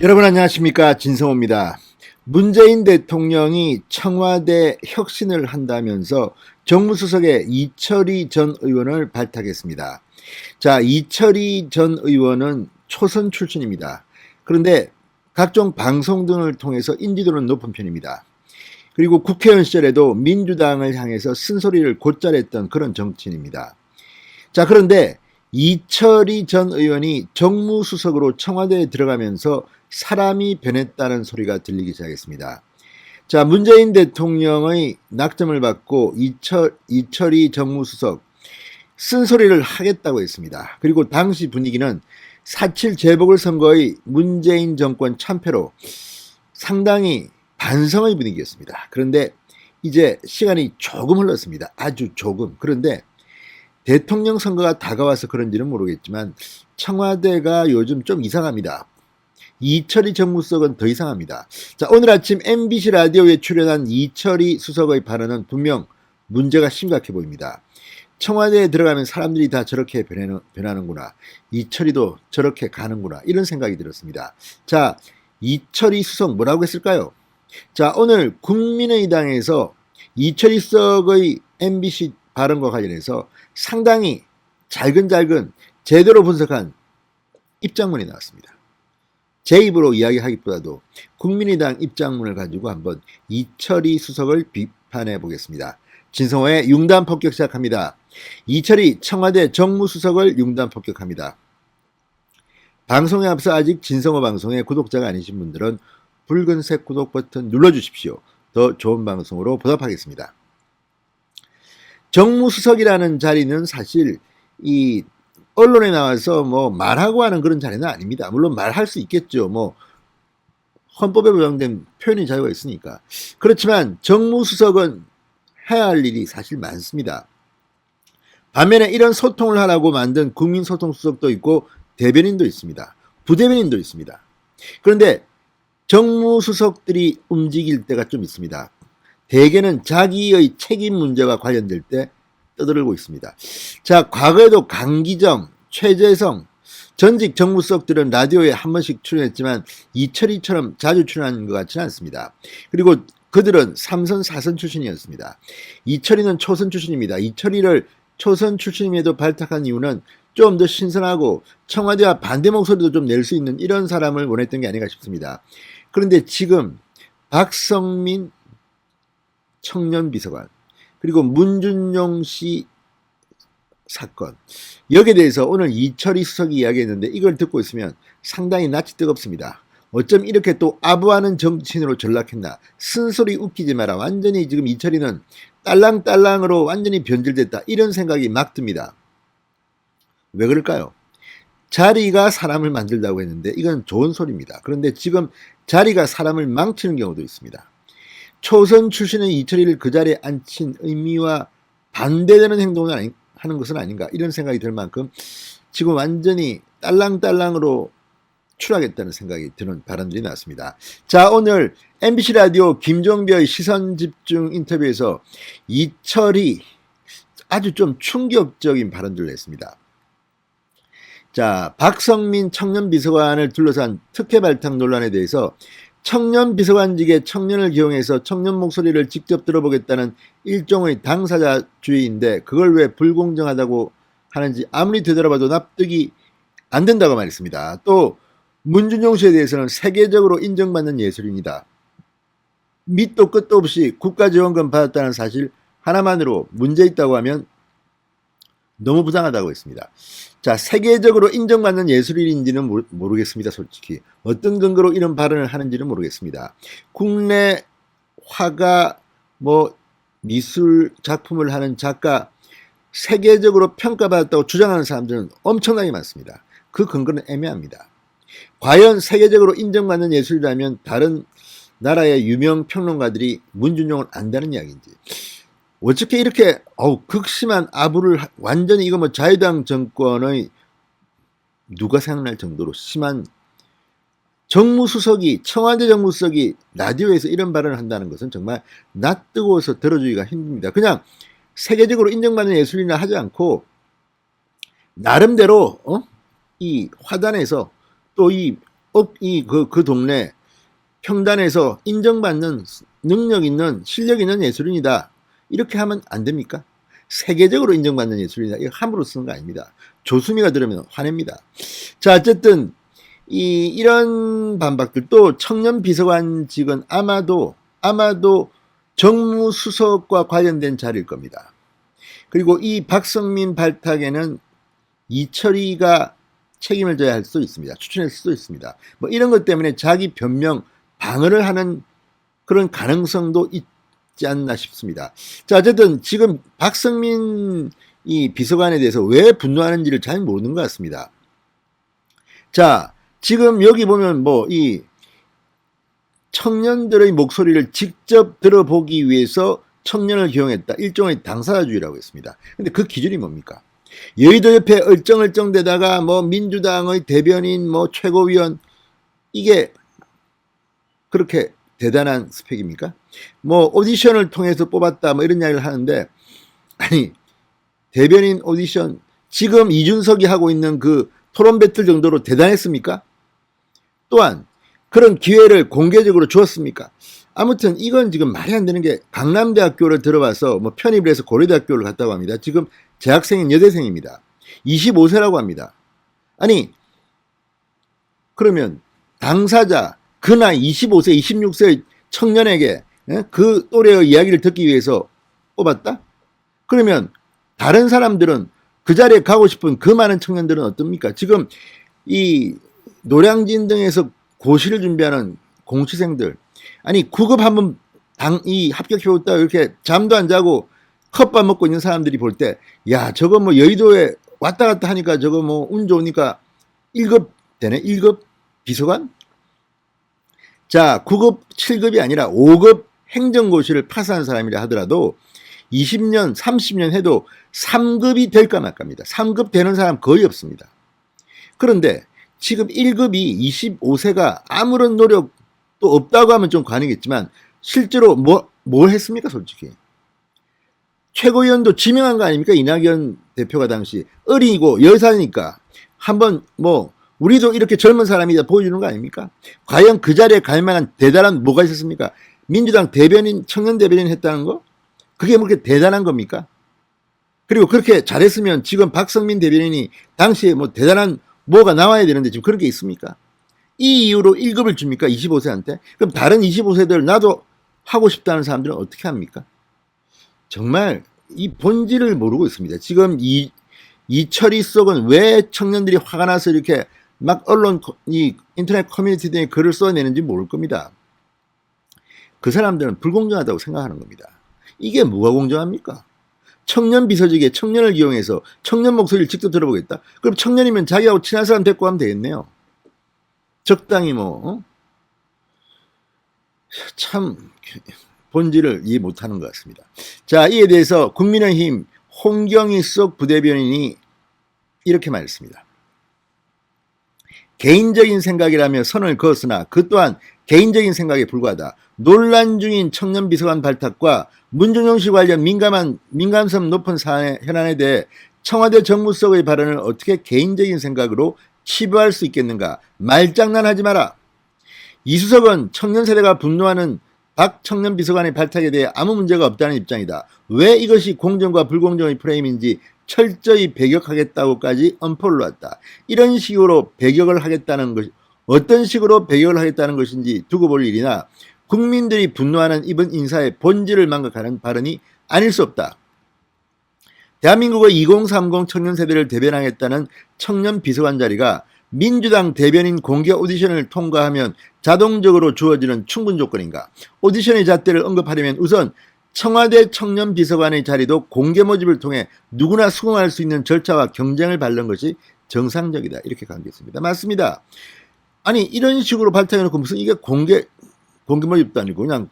여러분 안녕하십니까, 진성호입니다. 문재인 대통령이 청와대 혁신을 한다면서 정무수석의 이철희 전 의원을 발탁했습니다. 자, 이철희 전 의원은 초선 출신입니다. 그런데 각종 방송 등을 통해서 인지도는 높은 편입니다. 그리고 국회의원 시절에도 민주당을 향해서 쓴소리를 곧잘 했던 그런 정치인입니다. 자, 그런데 이철희 전 의원이 정무수석으로 청와대에 들어가면서 사람이 변했다는 소리가 들리기 시작했습니다. 자, 문재인 대통령의 낙점을 받고 이철희 정무수석 쓴소리를 하겠다고 했습니다. 그리고 당시 분위기는 4.7 재보궐선거의 문재인 정권 참패로 상당히 반성의 분위기였습니다. 그런데 이제 시간이 조금 흘렀습니다. 아주 조금. 그런데 대통령 선거가 다가와서 그런지는 모르겠지만 청와대가 요즘 좀 이상합니다. 이철희 정무수석은 더 이상합니다. 자, 오늘 아침 MBC 라디오에 출연한 이철희 수석의 발언은 분명 문제가 심각해 보입니다. 청와대에 들어가면 사람들이 다 저렇게 변하는구나. 이철희도 저렇게 가는구나. 이런 생각이 들었습니다. 자, 이철희 수석 뭐라고 했을까요? 자, 오늘 국민의당에서 이철희 수석의 MBC 발언과 관련해서 상당히 잘근잘근 제대로 분석한 입장문이 나왔습니다. 제 입으로 이야기하기보다도 국민의당 입장문을 가지고 한번 이철희 수석을 비판해 보겠습니다. 진성호의 융단 폭격 시작합니다. 이철희 청와대 정무수석을 융단 폭격합니다. 방송에 앞서 아직 진성호 방송의 구독자가 아니신 분들은 붉은색 구독 버튼 눌러주십시오. 더 좋은 방송으로 보답하겠습니다. 정무수석이라는 자리는 사실 이 언론에 나와서 뭐 말하고 하는 그런 자리는 아닙니다. 물론 말할 수 있겠죠. 뭐 헌법에 보장된 표현의 자유가 있으니까. 그렇지만 정무수석은 해야 할 일이 사실 많습니다. 반면에 이런 소통을 하라고 만든 국민소통수석도 있고 대변인도 있습니다. 부대변인도 있습니다. 그런데 정무수석들이 움직일 때가 좀 있습니다. 대개는 자기의 책임 문제와 관련될 때 떠들고 있습니다. 자, 과거에도 강기정, 최재성, 전직 정무수석들은 라디오에 한 번씩 출연했지만 이철희처럼 자주 출연하는 것 같지는 않습니다. 그리고 그들은 3선, 4선 출신이었습니다. 이철희는 초선 출신입니다. 이철희를 초선 출신임에도 발탁한 이유는 좀 더 신선하고 청와대와 반대 목소리도 좀 낼 수 있는 이런 사람을 원했던 게 아닌가 싶습니다. 그런데 지금 박성민 청년비서관 그리고 문준용 씨 사건 여기에 대해서 오늘 이철희 수석이 이야기했는데 이걸 듣고 있으면 상당히 낯이 뜨겁습니다. 어쩜 이렇게 또 아부하는 정치인으로 전락했나. 쓴소리 웃기지 마라. 완전히 지금 이철희는 딸랑딸랑으로 완전히 변질됐다. 이런 생각이 막 듭니다. 왜 그럴까요? 자리가 사람을 만들다고 했는데 이건 좋은 소리입니다. 그런데 지금 자리가 사람을 망치는 경우도 있습니다. 초선 출신의 이철희를 그 자리에 앉힌 의미와 반대되는 행동을 하는 것은 아닌가 이런 생각이 들 만큼 지금 완전히 딸랑딸랑으로 추락했다는 생각이 드는 발언들이 나왔습니다. 자, 오늘 MBC 라디오 김종배의 시선집중 인터뷰에서 이철희 아주 좀 충격적인 발언들을 했습니다. 자, 박성민 청년비서관을 둘러싼 특혜 발탁 논란에 대해서 청년비서관직에 청년을 기용해서 청년 목소리를 직접 들어보겠다는 일종의 당사자주의인데 그걸 왜 불공정하다고 하는지 아무리 되돌아봐도 납득이 안 된다고 말했습니다. 또 문준용 씨에 대해서는 세계적으로 인정받는 예술인이다. 밑도 끝도 없이 국가지원금 받았다는 사실 하나만으로 문제 있다고 하면 너무 부당하다고 했습니다. 자, 세계적으로 인정받는 예술인인지는 모르겠습니다. 솔직히 어떤 근거로 이런 발언을 하는지는 모르겠습니다. 국내 화가 미술 작품을 하는 작가 세계적으로 평가받았다고 주장하는 사람들은 엄청나게 많습니다. 그 근거는 애매합니다. 과연 세계적으로 인정받는 예술이라면 다른 나라의 유명 평론가들이 문준용을 안다는 이야기인지, 어떻게 이렇게 극심한 아부를 완전히 이거 자유당 정권의 누가 생각날 정도로 심한 정무수석이 청와대 정무수석이 라디오에서 이런 발언을 한다는 것은 정말 낯뜨거워서 들어주기가 힘듭니다. 그냥 세계적으로 인정받는 예술이나 하지 않고 나름대로 이 화단에서 또 이 그 동네 평단에서 인정받는 능력 있는 실력 있는 예술인이다. 이렇게 하면 안 됩니까? 세계적으로 인정받는 예술인이다. 이거 함부로 쓰는 거 아닙니다. 조수미가 들으면 화냅니다. 자, 어쨌든 이런 반박들, 또 청년 비서관직은 아마도 정무수석과 관련된 자리일 겁니다. 그리고 이 박성민 발탁에는 이철이가 책임을 져야 할 수도 있습니다. 추천할 수도 있습니다. 뭐 이런 것 때문에 자기 변명 방어를 하는 그런 가능성도 있지 않나 싶습니다. 자, 어쨌든 지금 박성민 이 비서관에 대해서 왜 분노하는지를 잘 모르는 것 같습니다. 자, 지금 여기 보면 뭐 이 청년들의 목소리를 직접 들어보기 위해서 청년을 기용했다. 일종의 당사자주의라고 했습니다. 근데 그 기준이 뭡니까? 여의도 옆에 얼쩡얼쩡대다가 뭐 민주당의 대변인 뭐 최고위원, 이게 그렇게 대단한 스펙입니까? 뭐 오디션을 통해서 뽑았다 뭐 이런 이야기를 하는데, 아니 대변인 오디션 지금 이준석이 하고 있는 그 토론 배틀 정도로 대단했습니까? 또한 그런 기회를 공개적으로 주었습니까? 아무튼 이건 지금 말이 안 되는 게, 강남대학교를 들어와서 뭐 편입을 해서 고려대학교를 갔다고 합니다. 지금 재학생인 여대생입니다. 25세라고 합니다. 아니 그러면 당사자 그 나이 25세 26세 청년에게 그 또래의 이야기를 듣기 위해서 뽑았다? 그러면 다른 사람들은, 그 자리에 가고 싶은 그 많은 청년들은 어떻습니까? 지금 이 노량진 등에서 고시를 준비하는 공시생들, 아니 9급 한번 합격해봤다 이렇게 잠도 안 자고 컵밥 먹고 있는 사람들이 볼 때, 야 저거 뭐 여의도에 왔다 갔다 하니까 저거 뭐 운 좋으니까 1급 되네. 1급 비서관? 자, 9급 7급이 아니라 5급 행정고시를 파스한 사람이라 하더라도 20년 30년 해도 3급이 될까 말까입니다. 3급 되는 사람 거의 없습니다. 그런데 지금 1급이 25세가 아무런 노력도 없다고 하면 좀 과언이겠지만 실제로 뭘 했습니까? 솔직히 최고위원도 지명한 거 아닙니까? 이낙연 대표가 당시 어리고 여사니까 한번 뭐 우리도 이렇게 젊은 사람이다 보여주는 거 아닙니까? 과연 그 자리에 갈 만한 대단한 뭐가 있었습니까? 민주당 대변인, 청년 대변인 했다는 거? 그게 뭐 그렇게 대단한 겁니까? 그리고 그렇게 잘했으면 지금 박성민 대변인이 당시에 뭐 대단한 뭐가 나와야 되는데 지금 그런 게 있습니까? 이 이유로 1급을 줍니까? 25세한테? 그럼 다른 25세들 나도 하고 싶다는 사람들은 어떻게 합니까? 정말 이 본질을 모르고 있습니다. 지금 이철이 속은 왜 청년들이 화가 나서 이렇게 막 언론, 인터넷 커뮤니티 등에 글을 써내는지 모를 겁니다. 그 사람들은 불공정하다고 생각하는 겁니다. 이게 뭐가 공정합니까? 청년 비서직에 청년을 이용해서 청년 목소리를 직접 들어보겠다? 그럼 청년이면 자기하고 친한 사람 데리고 하면 되겠네요. 적당히 참 본질을 이해 못하는 것 같습니다. 자, 이에 대해서 국민의힘 홍경희 수석 부대변인이 이렇게 말했습니다. 개인적인 생각이라며 선을 그었으나 그 또한 개인적인 생각에 불과하다. 논란 중인 청년 비서관 발탁과 문준용 씨 관련 민감성 높은 현안에 대해 청와대 정무수석의 발언을 어떻게 개인적인 생각으로 치부할 수 있겠는가? 말장난하지 마라. 이 수석은 청년 세대가 분노하는 박 청년 비서관의 발탁에 대해 아무 문제가 없다는 입장이다. 왜 이것이 공정과 불공정의 프레임인지 철저히 배격하겠다고까지 엄포를 놨다. 이런 식으로 배격을 하겠다는 것이, 어떤 식으로 배격을 하겠다는 것인지 두고 볼 일이나 국민들이 분노하는 이번 인사의 본질을 망각하는 발언이 아닐 수 없다. 대한민국의 2030 청년 세대를 대변하겠다는 청년 비서관 자리가 민주당 대변인 공개 오디션을 통과하면 자동적으로 주어지는 충분 조건인가? 오디션의 잣대를 언급하려면 우선 청와대 청년 비서관의 자리도 공개 모집을 통해 누구나 수긍할 수 있는 절차와 경쟁을 밟는 것이 정상적이다. 이렇게 강조했습니다. 맞습니다. 아니 이런 식으로 발탁해놓고 무슨 이게 공개 모집도 아니고 그냥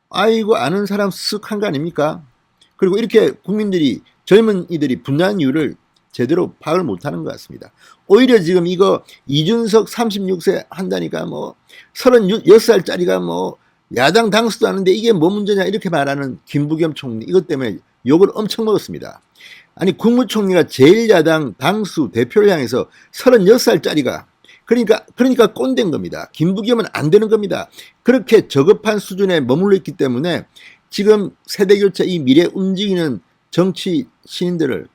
아이고 아는 사람 쓱 한 거 아닙니까? 그리고 이렇게 국민들이, 젊은이들이 분노한 이유를 제대로 파악을 못하는 것 같습니다. 오히려 지금 이거 이준석 36세 한다니까 뭐 36살짜리가 뭐 야당 당수도 하는데 이게 뭐 문제냐 이렇게 말하는 김부겸 총리, 이것 때문에 욕을 엄청 먹었습니다. 아니 국무총리가 제1야당 당수 대표를 향해서 36살짜리가 그러니까 꼰대인 겁니다. 김부겸은 안 되는 겁니다. 그렇게 저급한 수준에 머물러 있기 때문에 지금 세대교체 이 미래 움직이는 정치 신인들을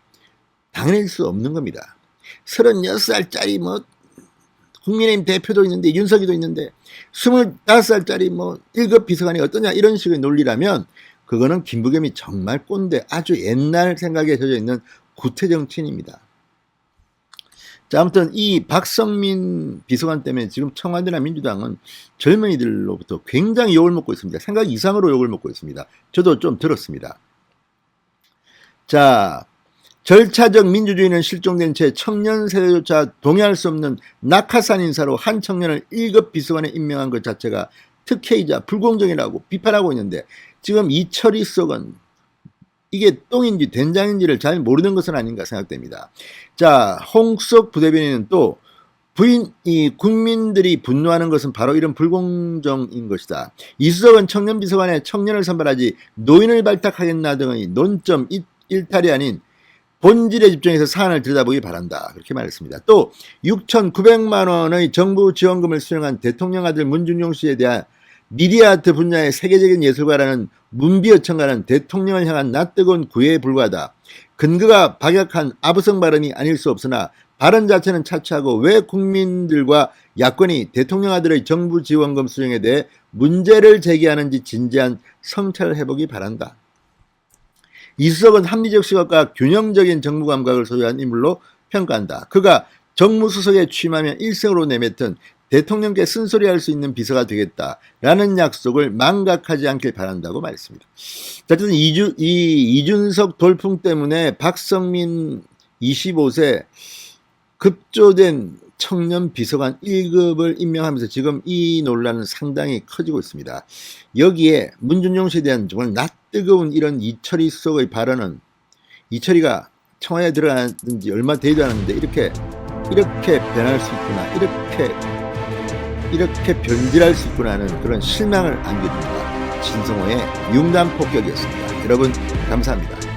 당해낼 수 없는 겁니다. 36살짜리 뭐 국민의힘 대표도 있는데 윤석이도 있는데 25살짜리 뭐 1급 비서관이 어떠냐 이런 식의 논리라면 그거는 김부겸이 정말 꼰대 아주 옛날 생각에 젖어 있는 구태 정치인입니다. 자, 아무튼 이 박성민 비서관 때문에 지금 청와대나 민주당은 젊은이들로부터 굉장히 욕을 먹고 있습니다. 생각 이상으로 욕을 먹고 있습니다. 저도 좀 들었습니다. 자, 절차적 민주주의는 실종된 채 청년 세대조차 동의할 수 없는 낙하산 인사로 한 청년을 1급 비서관에 임명한 것 자체가 특혜이자 불공정이라고 비판하고 있는데 지금 이철희 수석은 이게 똥인지 된장인지를 잘 모르는 것은 아닌가 생각됩니다. 자, 홍수석 부대변인은 또 국민들이 분노하는 것은 바로 이런 불공정인 것이다. 이수석은 청년 비서관에 청년을 선발하지 노인을 발탁하겠나 등의 논점 일탈이 아닌 본질에 집중해서 사안을 들여다보기 바란다. 그렇게 말했습니다. 또 6,900만 원의 정부 지원금을 수령한 대통령 아들 문준용 씨에 대한 미디어아트 분야의 세계적인 예술가라는 문비어천가는 대통령을 향한 낯뜨거운 구애에 불과하다. 근거가 박약한 아부성 발언이 아닐 수 없으나 발언 자체는 차치하고 왜 국민들과 야권이 대통령 아들의 정부 지원금 수령에 대해 문제를 제기하는지 진지한 성찰을 해보기 바란다. 이수석은 합리적 시각과 균형적인 정부 감각을 소유한 인물로 평가한다. 그가 정무수석에 취임하면 일생으로 내뱉은 대통령께 쓴소리할 수 있는 비서가 되겠다라는 약속을 망각하지 않길 바란다고 말했습니다. 어쨌든 이준석 돌풍 때문에 박성민 25세 급조된 청년 비서관 1급을 임명하면서 지금 이 논란은 상당히 커지고 있습니다. 여기에 문준용 씨에 대한 정말 낯뜨거운 이런 이철희 수석의 발언은 이철희가 청와대에 들어간 지 얼마 되지도 않았는데 이렇게 변할 수 있구나, 이렇게 변질할 수 있구나 하는 그런 실망을 안겨줍니다. 진성호의 융단폭격이었습니다. 여러분 감사합니다.